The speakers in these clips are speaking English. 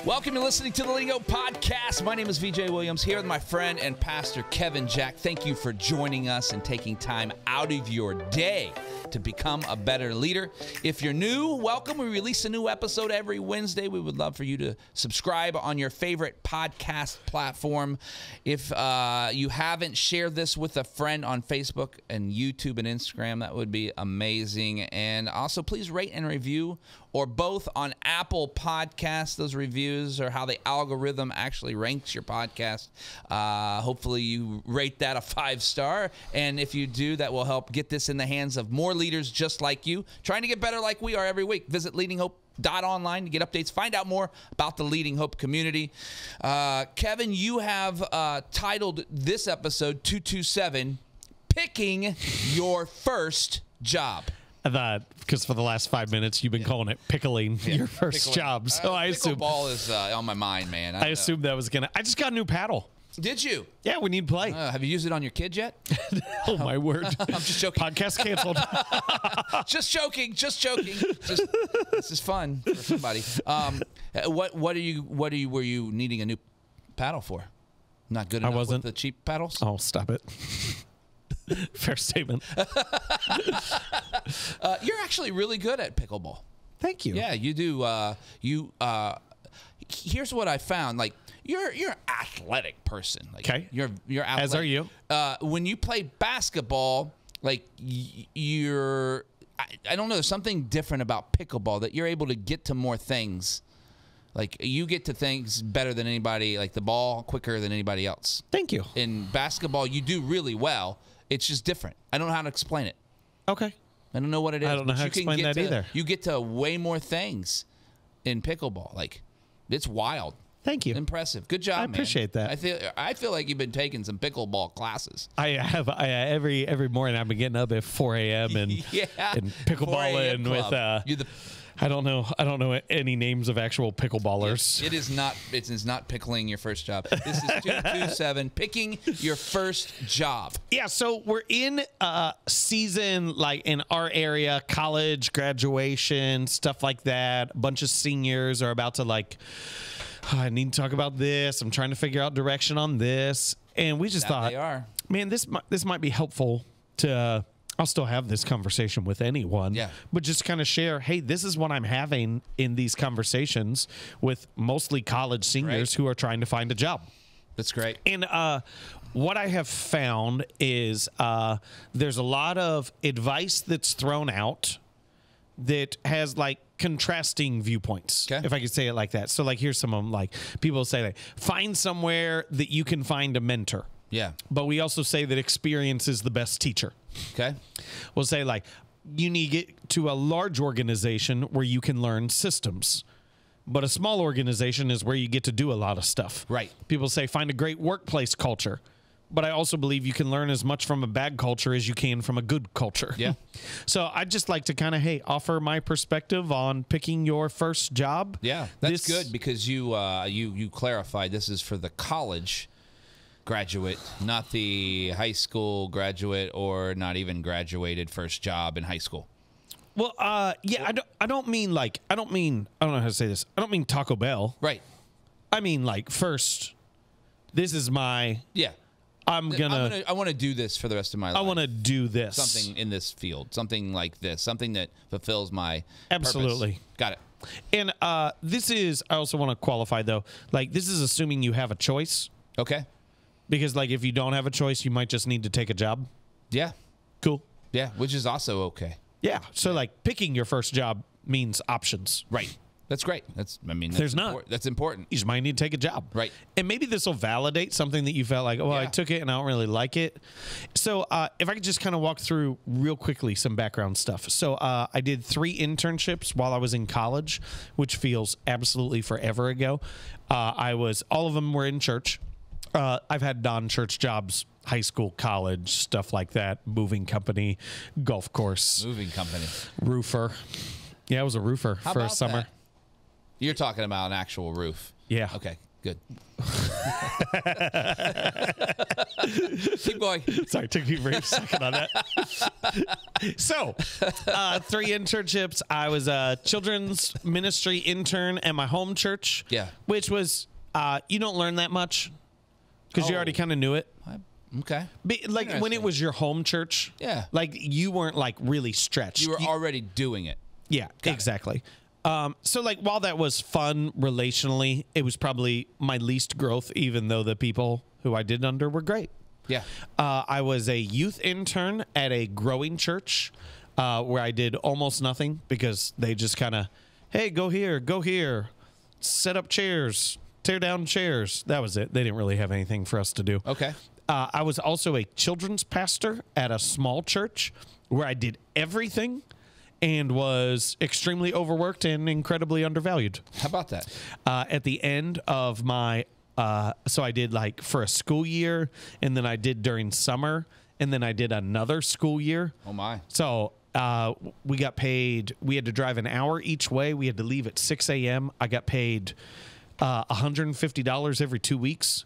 Welcome to listening to the Leading Hope Podcast. My name is VJ Williams, here with my friend and pastor Kevin Jack. Thank you for joining us and taking time out of your day to become a better leader. If you're new, welcome. We release a new episode every Wednesday. We would love for you to subscribe on your favorite podcast platform. If you haven't shared this with a friend on Facebook and YouTube and Instagram, that would be amazing. And also, please rate and review or both on Apple Podcasts. Those reviews are how the algorithm actually ranks your podcast. Hopefully you rate that a 5-star. And if you do, that will help get this in the hands of more leaders just like you, trying to get better like we are every week. Visit leadinghope.online to get updates. Find out more about the Leading Hope community. Kevin, you have titled this episode 227, Picking Your First Job. Because for the last 5 minutes, you've been calling it pickling your first job. So I assume ball is on my mind, man. I assumed that was I just got a new paddle. Did you? Yeah, we need play. Have you used it on your kid yet? Oh, my word. I'm just joking. Podcast canceled. Just joking. This is fun for somebody. Were you needing a new paddle for? Not good enough with the cheap paddles? Oh, stop it. Fair statement. You're actually really good at pickleball. Thank you. Yeah, you do. Here's what I found. Like, you're an athletic person. Like, okay. You're athletic. As are you. When you play basketball, like you're, I don't know, there's something different about pickleball that you're able to get to more things. Like, you get to things better than anybody, like the ball quicker than anybody else. Thank you. In basketball, you do really well. It's just different. I don't know how to explain it. Okay. I don't know what it is. I don't know how to explain that either. You get to way more things in pickleball. Like, it's wild. Thank you. Impressive. Good job, man. I appreciate that. I feel like you've been taking some pickleball classes. I have. Every morning I've been getting up at 4 a.m. and and pickleballing with. I don't know any names of actual pickleballers. It is not pickling your first job. This is 227, picking your first job. Yeah, so we're in season, like in our area, college, graduation, stuff like that. A bunch of seniors are about to I need to talk about this. I'm trying to figure out direction on this. And we just thought, man, this might be helpful to... I'll still have this conversation with anyone, but just kind of share, hey, this is what I'm having in these conversations with mostly college seniors who are trying to find a job. That's great. And what I have found is there's a lot of advice that's thrown out that has contrasting viewpoints, if I could say it like that. So here's some of them. People say find somewhere that you can find a mentor. Yeah. But we also say that experience is the best teacher. Okay. We'll say you need to get to a large organization where you can learn systems. But a small organization is where you get to do a lot of stuff. Right. People say find a great workplace culture. But I also believe you can learn as much from a bad culture as you can from a good culture. Yeah. So I'd just like to kind of, offer my perspective on picking your first job. Yeah, that's good because you clarified this is for the college graduate, not the high school graduate or not even graduated first job in high school. Well, I don't mean I don't know how to say this. I don't mean Taco Bell. Right. I mean first, this is my... Yeah. I want to do this for the rest of my life. I want to do this. Something in this field. Something like this. Something that fulfills my Absolutely. purpose. Got it. And this is... I also want to qualify, though. this is assuming you have a choice. Okay. Because, if you don't have a choice, you might just need to take a job. Yeah. Cool. Yeah, which is also okay. Yeah. So, picking your first job means options. Right. That's great. That's important. You just might need to take a job. Right. And maybe this will validate something that you felt I took it and I don't really like it. So, if I could just kind of walk through real quickly some background stuff. So, I did 3 internships while I was in college, which feels absolutely forever ago. All of them were in church. I've had non-church jobs, high school, college, stuff like that, moving company, golf course. Moving company. Roofer. Yeah, I was a roofer for a summer. That? You're talking about an actual roof. Yeah. Okay. Good. Keep going. Sorry, took me a brief second on that. So, 3 internships. I was a children's ministry intern at my home church. Yeah. Which was, you don't learn that much because you already kind of knew it. Okay. Like when it was your home church. Yeah. Like you weren't like really stretched. You were already doing it. Yeah, exactly. So like while that was fun relationally, it was probably my least growth, even though the people who I did under were great. Yeah. I was a youth intern at a growing church where I did almost nothing because they just kind of, hey, go here, set up chairs, tear down chairs. That was it. They didn't really have anything for us to do. Okay. I was also a children's pastor at a small church where I did everything and was extremely overworked and incredibly undervalued. How about that? At the end of my, so I did like for a school year, and then I did during summer, and then I did another school year. Oh, my. So we got paid, we had to drive an hour each way. We had to leave at 6 a.m. I got paid $150 every 2 weeks,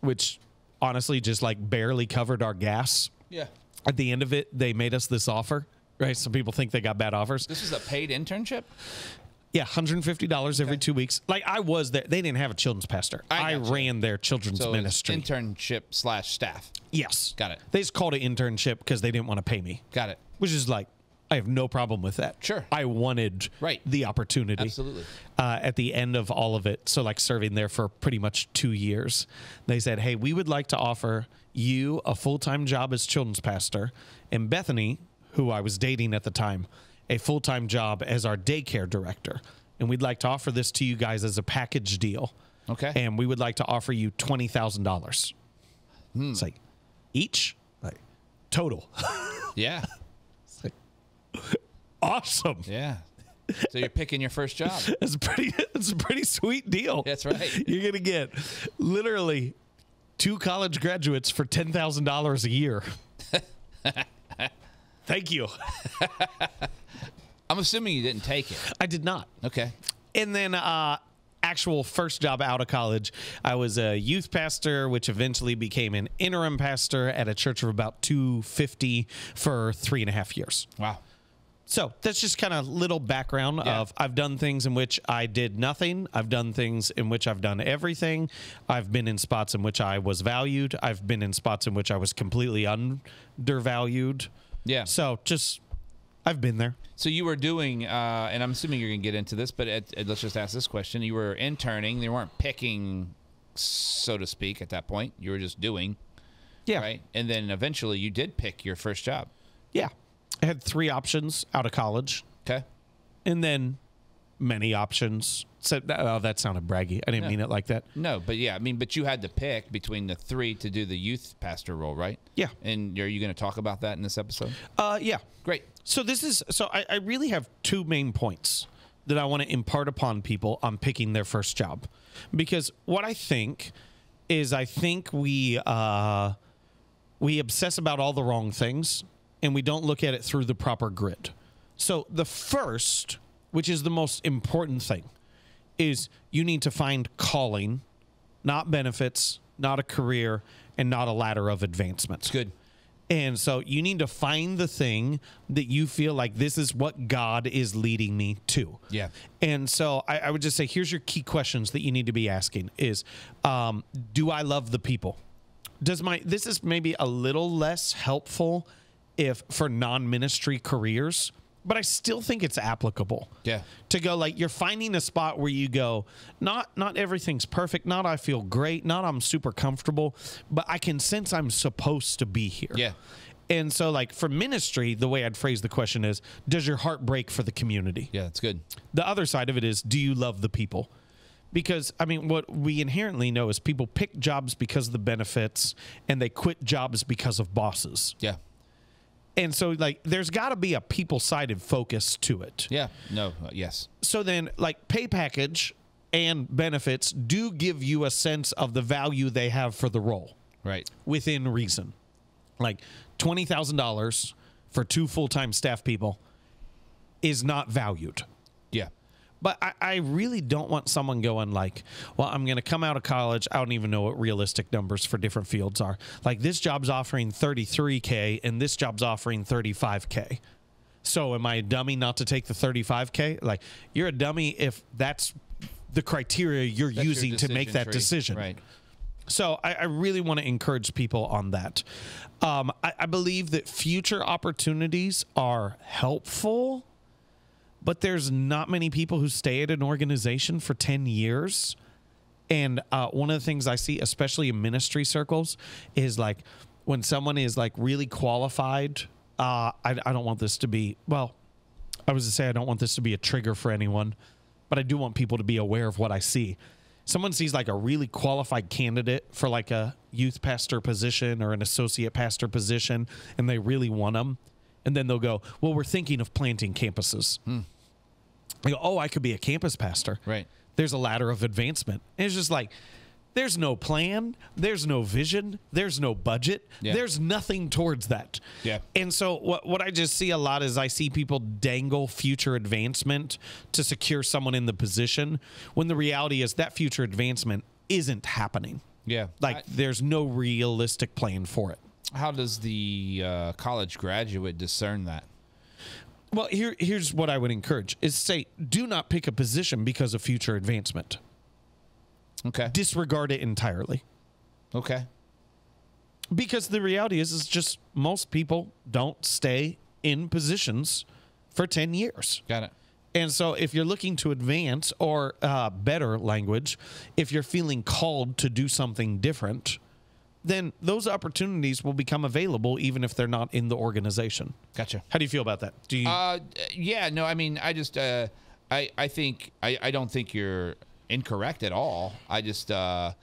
which honestly just like barely covered our gas. Yeah. At the end of it, they made us this offer, right? Some people think they got bad offers. This was a paid internship? Yeah, $150 every 2 weeks. Like I was there. They didn't have a children's pastor. I ran their children's ministry. Internship / staff. Yes. Got it. They just called it internship because they didn't want to pay me. Got it. Which is like, I have no problem with that. Sure. I wanted the opportunity. Absolutely. At the end of all of it, so like serving there for pretty much 2 years, they said, hey, we would like to offer you a full-time job as children's pastor, and Bethany, who I was dating at the time, a full-time job as our daycare director. And we'd like to offer this to you guys as a package deal. Okay. And we would like to offer you $20,000. It's like, each? Like, total. Yeah. Awesome. Yeah. So you're picking your first job. It's a pretty sweet deal. That's right. You're going to get literally 2 college graduates for $10,000 a year. Thank you. I'm assuming you didn't take it. I did not. Okay. And then actual first job out of college, I was a youth pastor, which eventually became an interim pastor at a church of about 250 for 3.5 years. Wow. So that's just kind of little background of I've done things in which I did nothing. I've done things in which I've done everything. I've been in spots in which I was valued. I've been in spots in which I was completely undervalued. Yeah. So just I've been there. So you were doing, and I'm assuming you're going to get into this, but let's just ask this question. You were interning. They weren't picking, so to speak, at that point. You were just doing. Yeah. Right? And then eventually you did pick your first job. Yeah. I had 3 options out of college. Okay. And then many options. So, oh, that sounded braggy. I didn't mean it like that. No, but yeah, I mean, but you had to pick between the 3 to do the youth pastor role, right? Yeah. And are you going to talk about that in this episode? Yeah. Great. So I really have 2 main points that I want to impart upon people on picking their first job. Because what I think is we obsess about all the wrong things and we don't look at it through the proper grid. So the first, which is the most important thing, is you need to find calling, not benefits, not a career, and not a ladder of advancement. Good. And so you need to find the thing that you feel like this is what God is leading me to. Yeah. And so I would just say, here's your key questions that you need to be asking is, do I love the people? This is maybe a little less helpful if for non-ministry careers, but I still think it's applicable. Yeah. To go like you're finding a spot where you go, not everything's perfect, not I feel great, not I'm super comfortable, but I can sense I'm supposed to be here. Yeah. And so like for ministry, the way I'd phrase the question is, does your heart break for the community? Yeah, that's good. The other side of it is, do you love the people? Because, I mean, what we inherently know is people pick jobs because of the benefits and they quit jobs because of bosses. Yeah. And so, like, there's got to be a people-sided focus to it. Yeah. No. Yes. So then, like, pay package and benefits do give you a sense of the value they have for the role. Right. Within reason. Like, $20,000 for 2 full-time staff people is not valued. Yeah. But I really don't want someone going like, well, I'm going to come out of college. I don't even know what realistic numbers for different fields are. Like this job's offering $33K and this job's offering $35K. So am I a dummy not to take the $35K? Like you're a dummy if that's the criteria you're using to make that decision. Right. So I really want to encourage people on that. I believe that future opportunities are helpful, but there's not many people who stay at an organization for 10 years. And one of the things I see, especially in ministry circles, is like when someone is like really qualified, I don't want this to be, well, I was to say I don't want this to be a trigger for anyone, but I do want people to be aware of what I see. Someone sees like a really qualified candidate for like a youth pastor position or an associate pastor position, and they really want them. And then they'll go, well, we're thinking of planting campuses. They go, oh, I could be a campus pastor. Right. There's a ladder of advancement. And it's just like, there's no plan. There's no vision. There's no budget. Yeah. There's nothing towards that. Yeah. And so what I just see a lot is I see people dangle future advancement to secure someone in the position when the reality is that future advancement isn't happening. Yeah. Like there's no realistic plan for it. How does the college graduate discern that? Well, here's what I would encourage is say, do not pick a position because of future advancement. Okay. Disregard it entirely. Okay. Because the reality is just most people don't stay in positions for 10 years. Got it. And so if you're looking to advance or better language, if you're feeling called to do something different, then those opportunities will become available even if they're not in the organization. Gotcha. How do you feel about that? Do you? Yeah, no, I mean, I just, I think, I don't think you're incorrect at all. I just, the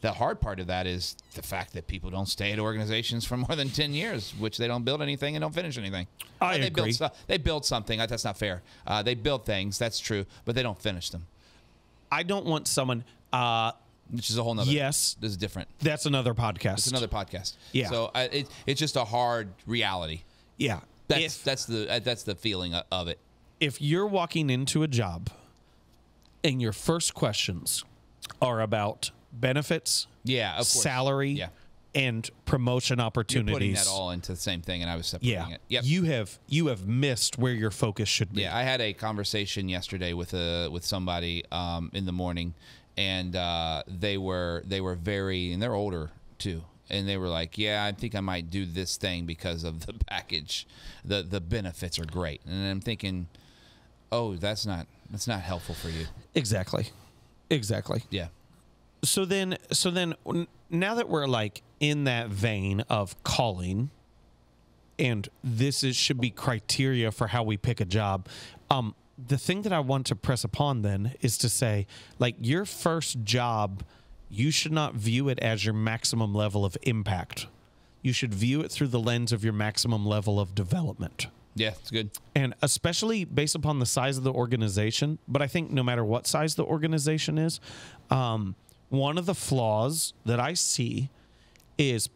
hard part of that is the fact that people don't stay at organizations for more than 10 years, which they don't build anything and don't finish anything. I agree. agree. They build something. That's not fair. They build things. That's true, but they don't finish them. I don't want someone. Which is a whole nother. Yes. This is different. That's another podcast. It's another podcast. Yeah. So it's just a hard reality. Yeah. That's the feeling of it. If you're walking into a job and your first questions are about benefits, Yeah, of course. salary, Yeah. and promotion You're opportunities, putting that all into the same thing, and I was separating yeah, it. Yep. you have missed where your focus should be. Yeah, I had a conversation yesterday with somebody in the morning, and they were very, and they're older too, and they were like, "Yeah, I think I might do this thing because of the package, the benefits are great," and I'm thinking, "Oh, that's not helpful for you." Exactly. Yeah. So then, now that we're like in that vein of calling, and should be criteria for how we pick a job. The thing that I want to press upon then is to say, like, your first job, you should not view it as your maximum level of impact. You should view it through the lens of your maximum level of development. Yeah, it's good. And especially based upon the size of the organization, but I think no matter what size the organization is, one of the flaws that I see is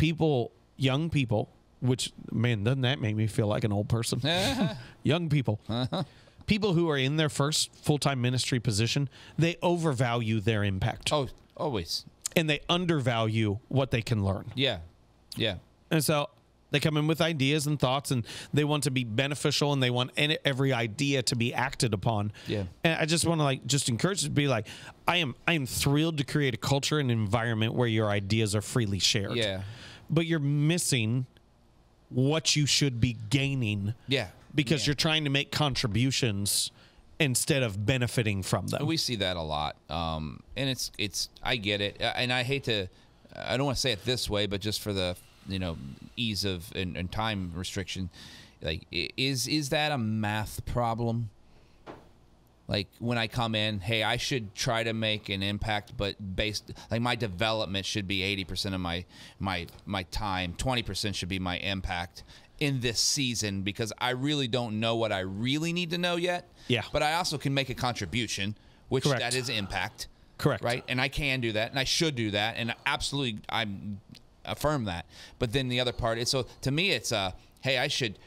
young people, which, man, doesn't that make me feel like an old person? Young people. People who are in their first full-time ministry position, they overvalue their impact. Oh, always. And they undervalue what they can learn. Yeah. Yeah. And so they come in with ideas and thoughts, and they want to be beneficial, and they want every idea to be acted upon. Yeah. And I just want to just encourage you to be like, I am thrilled to create a culture and environment where your ideas are freely shared. Yeah. But you're missing what you should be gaining. Yeah. Because you're trying to make contributions instead of benefiting from them. We see that a lot. And it's I get it. And I hate to, I don't want to say it this way, but just for the, ease of and time restriction, like, is that a math problem? Like, when I come in, hey, I should try to make an impact, but my development should be 80% of my time, 20% should be my impact in this season, because I really don't know what I really need to know yet. Yeah. But I also can make a contribution, which Correct. that is impact. Correct. Right? And I can do that, and I should do that, and absolutely I affirm that. But then the other part is, so to me it's hey, I should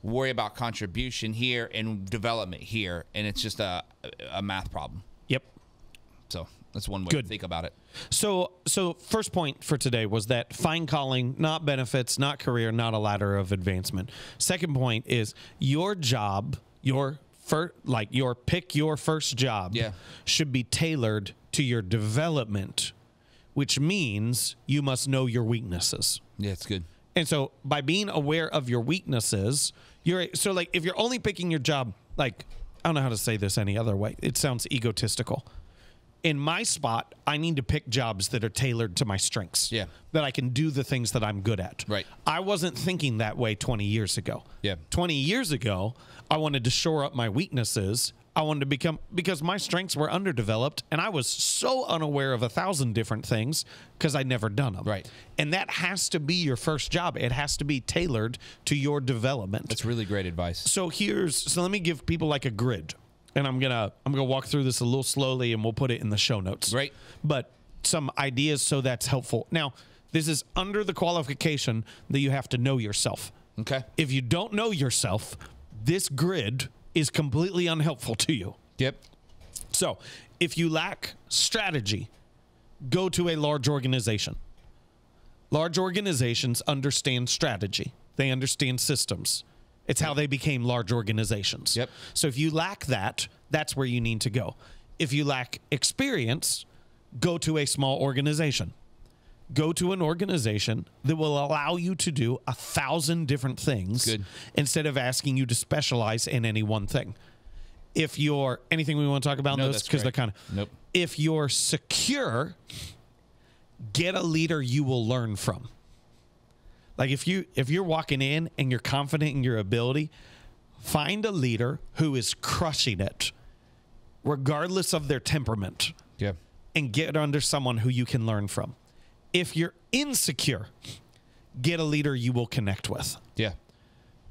worry about contribution here and development here, and it's just a math problem. Yep. So that's one way Good. to think about it. So first point for today was that fine calling, not benefits, not career, not a ladder of advancement. Second point is your job, your pick your first job should be tailored to your development, which means you must know your weaknesses. Yeah, it's good. And so by being aware of your weaknesses, if you're only picking your job, like, I don't know how to say this any other way. It sounds egotistical. In my spot, I need to pick jobs that are tailored to my strengths. Yeah. That I can do the things that I'm good at. Right. I wasn't thinking that way 20 years ago. Yeah. 20 years ago, I wanted to shore up my weaknesses. I wanted to because my strengths were underdeveloped and I was so unaware of 1,000 different things because I'd never done them. Right. And that has to be your first job. It has to be tailored to your development. That's really great advice. So let me give people like a grid. And I'm gonna walk through this a little slowly, and we'll put it in the show notes. Great. But some ideas so that's helpful. Now, this is under the qualification that you have to know yourself. Okay. If you don't know yourself, this grid is completely unhelpful to you. Yep. So, if you lack strategy, go to a large organization. Large organizations understand strategy. They understand systems. It's how they became large organizations. Yep. So if you lack that, that's where you need to go. If you lack experience, go to a small organization. Go to an organization that will allow you to do 1,000 different things instead of asking you to specialize in any one thing. If you're anything we want to talk about in those, because they're kind of nope. If you're secure, get a leader you will learn from. Like if you're walking in and you're confident in your ability, find a leader who is crushing it, regardless of their temperament. Yeah. And get under someone who you can learn from. If you're insecure, get a leader you will connect with. Yeah.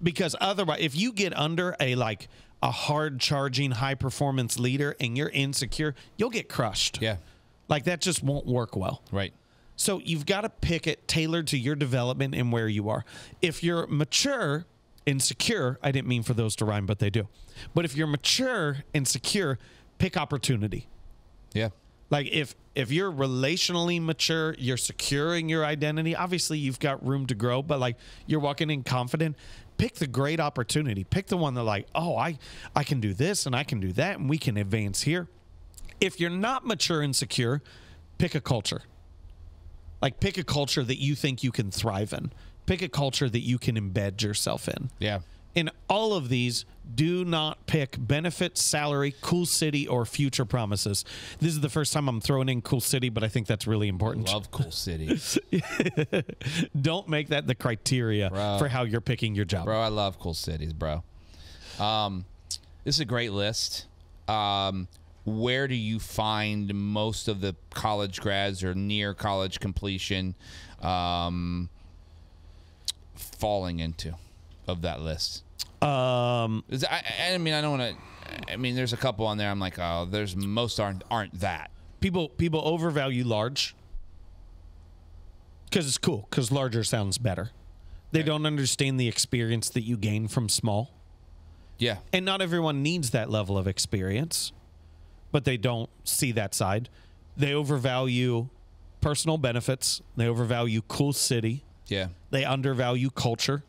Because otherwise, if you get under a hard charging, high performance leader and you're insecure, you'll get crushed. Yeah. Like that just won't work well. Right. So you've got to pick it tailored to your development and where you are. If you're mature and secure, I didn't mean for those to rhyme, but they do. But if you're mature and secure, pick opportunity. Yeah. Like if you're relationally mature, you're secure in your identity, obviously you've got room to grow, but like you're walking in confident, pick the great opportunity. Pick the one that like, oh, I can do this and I can do that and we can advance here. If you're not mature and secure, pick a culture. Like pick a culture that you think you can thrive in. Pick a culture that you can embed yourself in. Yeah. In all of these, do not pick benefits, salary, cool city, or future promises. This is the first time I'm throwing in cool city, but I think that's really important. I love cool city. Don't make that the criteria for how you're picking your job. Bro, I love cool cities, bro. This is a great list. Where do you find most of the college grads or near college completion falling into of that list? I mean, I don't want to. I mean, there's a couple on there. I'm like, oh, most aren't that. People overvalue large because it's cool. Because larger sounds better. They don't understand the experience that you gain from small. Yeah, and not everyone needs that level of experience, but they don't see that side. They overvalue personal benefits. They overvalue cool city. Yeah, they undervalue culture.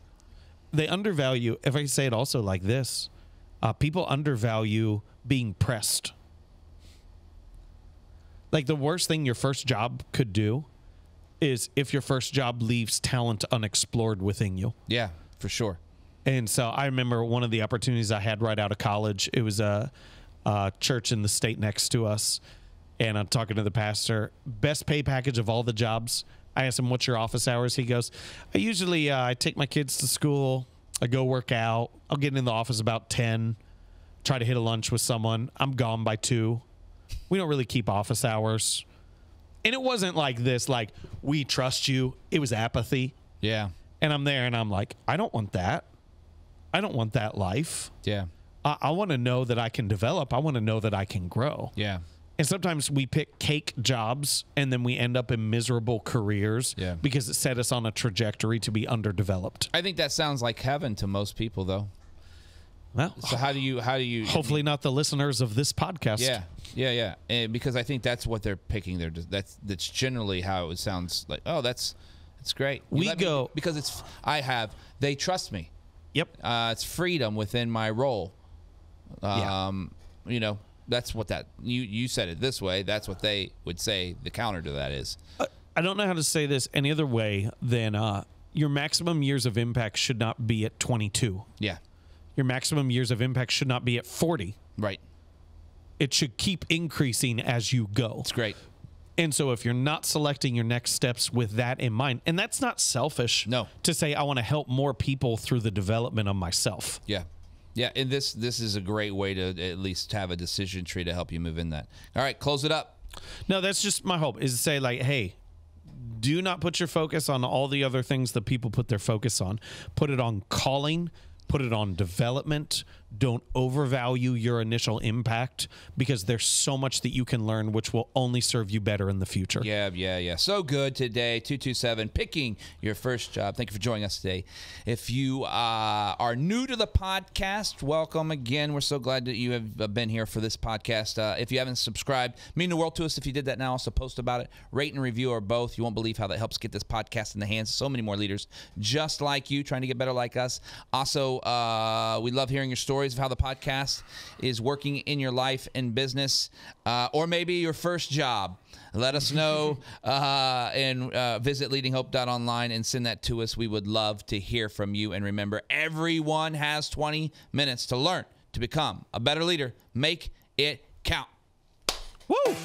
They undervalue, if I say it also like this, people undervalue being pressed. Like the worst thing your first job could do is if your first job leaves talent unexplored within you. Yeah, for sure. And so I remember one of the opportunities I had right out of college. It was a church in the state next to us. And I'm talking to the pastor, best pay package of all the jobs. I asked him, what's your office hours? He goes, I usually I take my kids to school. I go work out. I'll get in the office about 10, try to hit a lunch with someone. I'm gone by 2. We don't really keep office hours. And it wasn't like this, like, we trust you. It was apathy. Yeah. And I'm there and I'm like, I don't want that. I don't want that life. Yeah. I want to know that I can develop. I want to know that I can grow. Yeah. And sometimes we pick cake jobs and then we end up in miserable careers because it set us on a trajectory to be underdeveloped. I think that sounds like heaven to most people, though. Well, so how do you hopefully not the listeners of this podcast. Yeah. And because I think that's what they're picking. That's generally how it sounds like. Oh, that's great. Because they trust me. Yep. It's freedom within my role. You know, that's what you said it this way. That's what they would say the counter to that is. I don't know how to say this any other way than your maximum years of impact should not be at 22. Yeah. Your maximum years of impact should not be at 40. Right. It should keep increasing as you go. It's great. And so if you're not selecting your next steps with that in mind, and that's not selfish to say I want to help more people through the development of myself. Yeah. Yeah, and this is a great way to at least have a decision tree to help you move in that. All right, close it up. No, that's just my hope, is to say, like, hey, do not put your focus on all the other things that people put their focus on. Put it on calling. Put it on development. Don't overvalue your initial impact because there's so much that you can learn which will only serve you better in the future. Yeah. So good today. 227, picking your first job. Thank you for joining us today. If you are new to the podcast, welcome again. We're so glad that you have been here for this podcast. If you haven't subscribed, mean the world to us if you did that now. Also post about it. Rate and review or both. You won't believe how that helps get this podcast in the hands of so many more leaders just like you, trying to get better like us. Also, we love hearing your stories of how the podcast is working in your life and business, or maybe your first job. Let us know and visit leadinghope.online and send that to us. We would love to hear from you. And remember, everyone has 20 minutes to learn to become a better leader. Make it count. Woo!